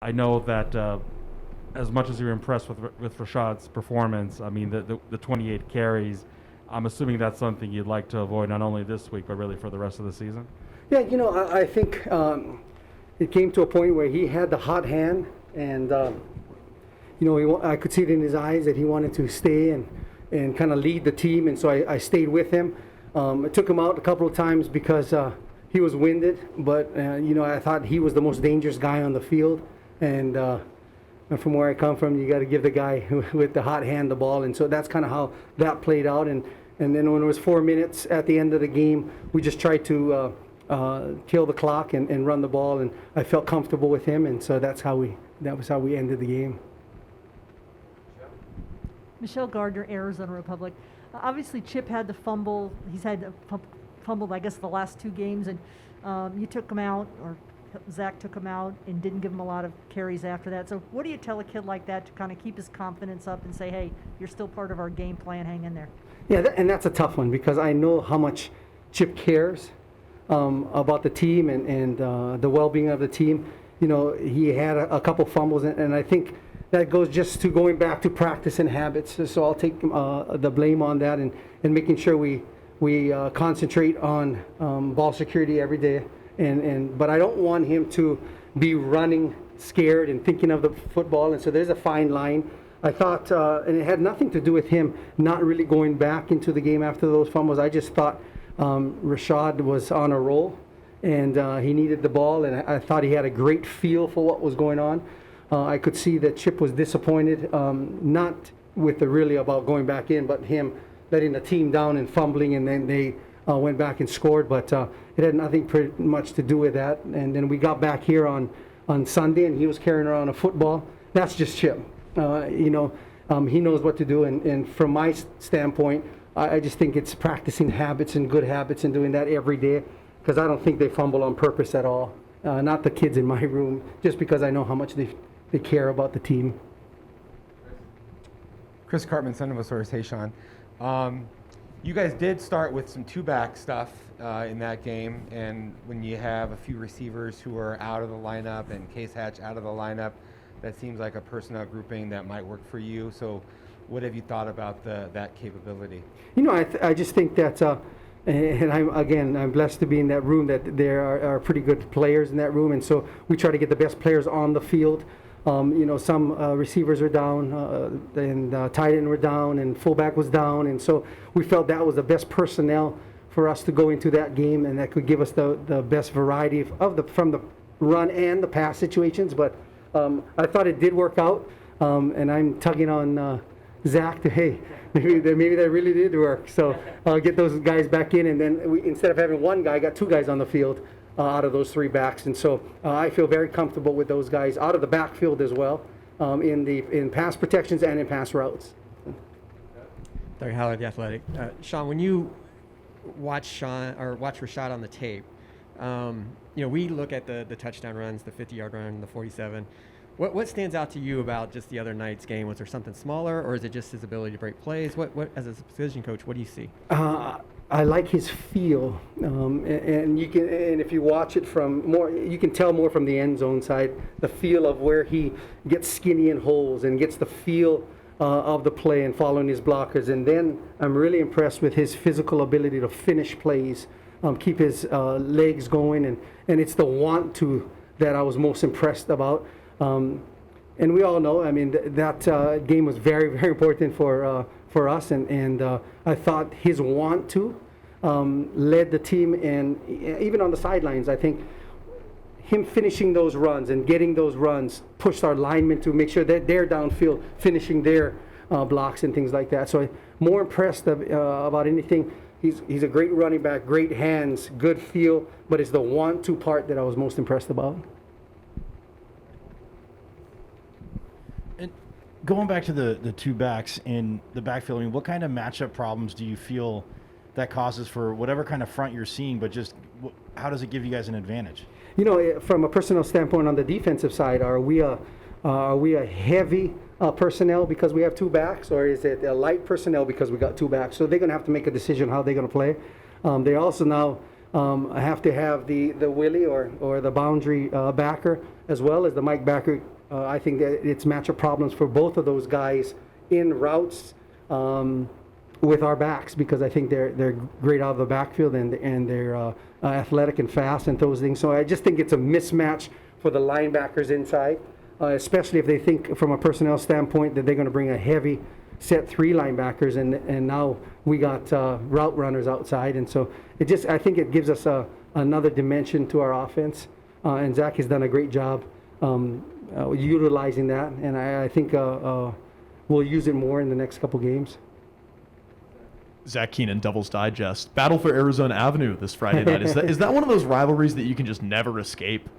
I know that as much as you're impressed with Rachaad's performance, I mean, the 28 carries, I'm assuming that's something you'd like to avoid not only this week, but really for the rest of the season? Yeah, I think it came to a point where he had the hot hand, and I could see it in his eyes that he wanted to stay and kind of lead the team, and so I stayed with him. I took him out a couple of times because he was winded, but I thought he was the most dangerous guy on the field, and from where I come from, you got to give the guy with the hot hand the ball, and so that's kind of how that played out. And then when it was 4 minutes at the end of the game, we just tried to kill the clock and run the ball, and I felt comfortable with him, and so that was how we ended the game. Michelle Gardner, Arizona Republic. Obviously, Chip had the fumble. He's had fumbled, I guess, the last 2 games, and you took him out, or Zach took him out and didn't give him a lot of carries after that. So what do you tell a kid like that to kind of keep his confidence up and say, hey, you're still part of our game plan, hang in there? Yeah, and that's a tough one because I know how much Chip cares about the team and the well-being of the team. He had a couple fumbles, and I think that goes just to going back to practice and habits. So I'll take the blame on that and making sure we concentrate on ball security every day. But I don't want him to be running scared and thinking of the football, and so there's a fine line. I thought, and it had nothing to do with him not really going back into the game after those fumbles. I just thought Rachaad was on a roll, and he needed the ball, and I thought he had a great feel for what was going on. I could see that Chip was disappointed, not with the really about going back in, but him letting the team down and fumbling, and then they went back and scored, but it had nothing pretty much to do with that. And then we got back here on Sunday, and he was carrying around a football. That's just Chip. He knows what to do, and from my standpoint, I just think it's practicing habits and good habits and doing that every day, because I don't think they fumble on purpose at all. Not the kids in my room, just because I know how much they care about the team. Chris Cartman, Son of a Source. Hey, Shaun. You guys did start with some 2-back stuff in that game, and when you have a few receivers who are out of the lineup and Case Hatch out of the lineup, that seems like a personnel grouping that might work for you. So what have you thought about that capability? I just think that, and I'm blessed to be in that room, that there are pretty good players in that room, and so we try to get the best players on the field. Some receivers are down, and tight end were down, and fullback was down, and so we felt that was the best personnel for us to go into that game, and that could give us the best variety from the run and the pass situations. But I thought it did work out, and I'm tugging on Zach to, hey, maybe that really did work. So I'll get those guys back in, and then instead of having one guy, I got 2 guys on the field out of those 3 backs, and so I feel very comfortable with those guys out of the backfield as well, in pass protections and in pass routes. Doug Haller, The Athletic. Shaun, when you watch Rachaad on the tape, we look at the touchdown runs, the 50-yard run, the 47. What stands out to you about just the other night's game? Was there something smaller, or is it just his ability to break plays? What as a position coach, what do you see? I like his feel, and you can, and if you watch it from more, you can tell more from the end zone side, the feel of where he gets skinny in holes and gets the feel of the play and following his blockers. And then I'm really impressed with his physical ability to finish plays, keep his legs going, and it's the want to that I was most impressed about. And we all know, I mean, that game was very, very important for us, and I thought his want to led the team, and even on the sidelines, I think him finishing those runs and getting those runs pushed our linemen to make sure that they're downfield finishing their blocks and things like that. So I'm more impressed about anything. He's a great running back, great hands, good feel, but it's the want-to part that I was most impressed about. And going back to the 2 backs in the backfield, I mean, what kind of matchup problems do you feel that causes for whatever kind of front you're seeing, but just how does it give you guys an advantage? You know, from a personnel standpoint on the defensive side, are we a heavy personnel because we have 2 backs, or is it a light personnel because we got 2 backs? So they're going to have to make a decision how they're going to play. They also now have to have the Willie or the boundary backer as well as the Mike backer I think that it's matchup problems for both of those guys in routes with our backs, because I think they're great out of the backfield, and they're athletic and fast and those things. So I just think it's a mismatch for the linebackers inside, especially if they think from a personnel standpoint that they're going to bring a heavy set 3 linebackers, and now we got route runners outside, and so I think it gives us another dimension to our offense, and Zach has done a great job utilizing that, and I think we'll use it more in the next couple games. Zach Keenan, Devil's Digest. Battle for Arizona Avenue this Friday night. Is that one of those rivalries that you can just never escape?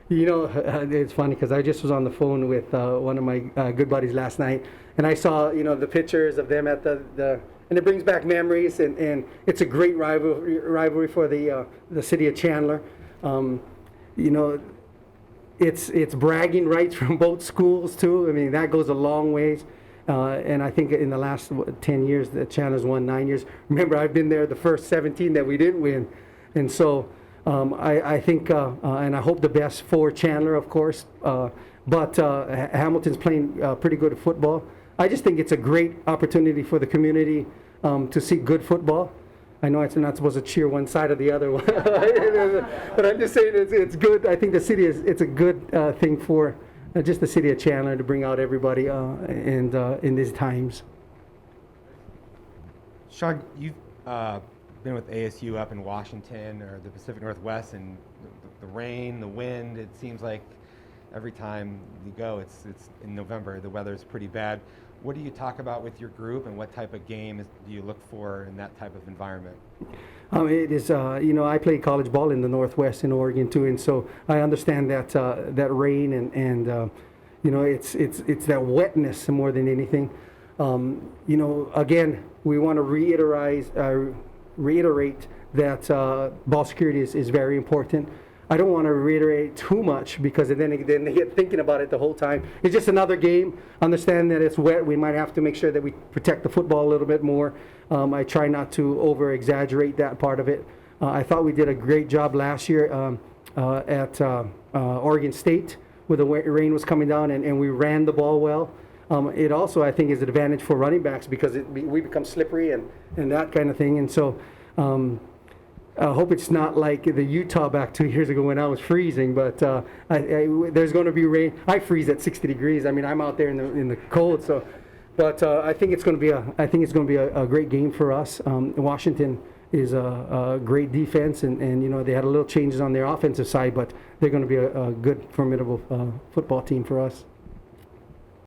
You know, it's funny because I just was on the phone with one of my good buddies last night, and I saw, the pictures of them at the and it brings back memories, and it's a great rivalry for the city of Chandler. It's bragging rights from both schools too. I mean, that goes a long ways. And I think in the last 10 years, that Chandler's won 9 years. Remember, I've been there the first 17 that we didn't win. And so I think, and I hope the best for Chandler, of course. But Hamilton's playing pretty good football. I just think it's a great opportunity for the community to see good football. I know it's not supposed to cheer one side or the other, but I'm just saying it's good. I think it's a good thing for just the city of Chandler to bring out everybody in these times. Shaun, you've been with ASU up in Washington or the Pacific Northwest, and the rain, the wind, it seems like every time you go, it's in November, the weather's pretty bad. What do you talk about with your group, and what type of game do you look for in that type of environment? It is, I played college ball in the Northwest in Oregon too, and so I understand that rain and it's that wetness more than anything. Again, we want to reiterate that ball security is very important. I don't want to reiterate too much because then they get thinking about it the whole time. It's just another game. Understand that it's wet. We might have to make sure that we protect the football a little bit more. I try not to over-exaggerate that part of it. I thought we did a great job last year at Oregon State where the rain was coming down, and we ran the ball well. It also, I think, is an advantage for running backs because we become slippery and that kind of thing. And so I hope it's not like the Utah back 2 years ago when I was freezing, but there's going to be rain. I freeze at 60 degrees. I mean, I'm out there in the cold. So, but I think it's going to be a great game for us. Washington is a great defense, and they had a little changes on their offensive side, but they're going to be a good, formidable football team for us.